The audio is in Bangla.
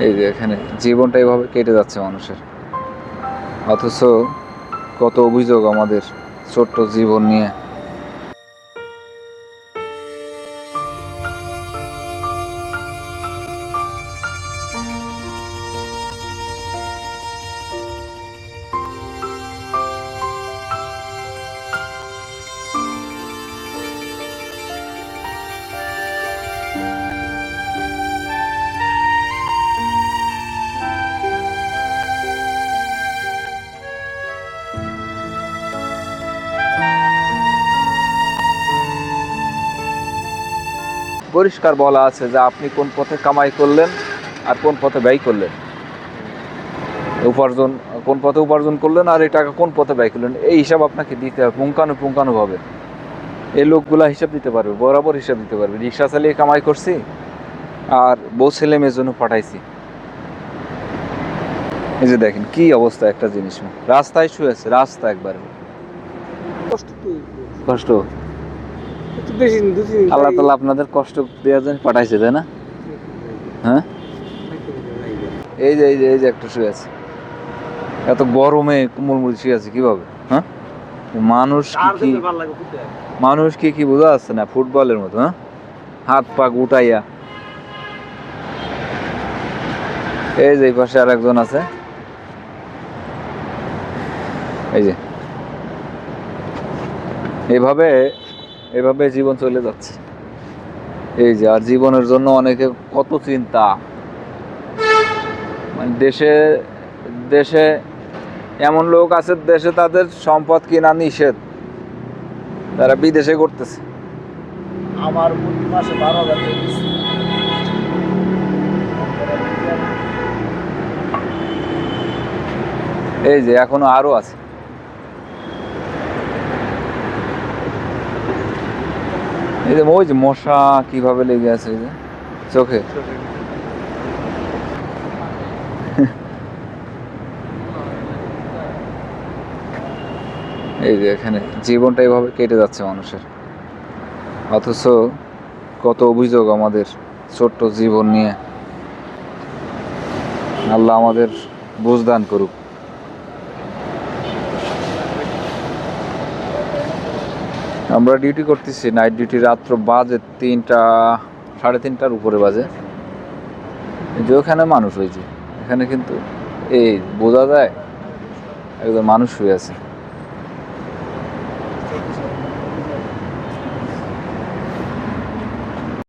এই যে এখানে জীবনটা এভাবে কেটে যাচ্ছে মানুষের, অথচ কত অভিযোগ আমাদের ছোট্ট জীবন নিয়ে। পরিষ্কার বলা আছে যে আপনি কোন পথে কামাই করলেন আর কোন পথে ব্যয় করলেন, উপার্জন কোন পথে উপার্জন করলেন আর এই টাকা কোন পথে ব্যয় করলেন, এই হিসাব আপনাকে দিতে হবে পুঙ্খানুপুঙ্খানুভাবে। এই লোকগুলা হিসাব দিতে পারবে, বরাবর হিসাব দিতে পারবে। রিক্সা চালিয়ে কামাই করছি আর বউ ছেলে মেয়ের জন্য পাঠাইছি। এই যে দেখেন কি অবস্থা, একটা জিনিস রাস্তায় শুয়েছে, রাস্তা একবার কষ্ট। আল্লাহ তাআলা আপনাদের কষ্ট দেওয়ার জন্য পাঠাইছে, তাই না? হ্যাঁ, এই যে একটা শুয়ে আছে, এত গরমে মুড়মুড়ি শুয়ে আছে কিভাবে? হ্যাঁ, মানুষ কি বোঝা যাচ্ছে না? ফুটবলের মতো, হ্যাঁ, হাত পা গুটাইয়া। এই যে এই পাশে আর একজন আছে, এই যে এভাবে জীবন চলে যাচ্ছে। এই যে আর জীবনের জন্য অনেকে কত চিন্তা, মানে দেশে এমন লোক আছে, দেশে তাদের সম্পদ কিনা নিষেধ, তারা বিদেশে করতেছে। আমার প্রতি মাসে 12,000 এই যে এখনো আরো আছে। এই যে ওই যে মশা কিভাবে লেগে আছে, এই যে চোখে। এই যে এখানে জীবনটা এভাবে কেটে যাচ্ছে মানুষের, অথচ কত অভিযোগ আমাদের ছোট্ট জীবন নিয়ে। আল্লাহ আমাদের বুঝদান করুক। আমরা ডিউটি করতেছি, নাইট ডিউটি, রাত্র বাজে 3টা 3:30টার উপরে বাজে। যে ওখানে মানুষ হয়েছে, এখানে কিন্তু এই বোঝা যায় একজন মানুষ শুয়ে আছে।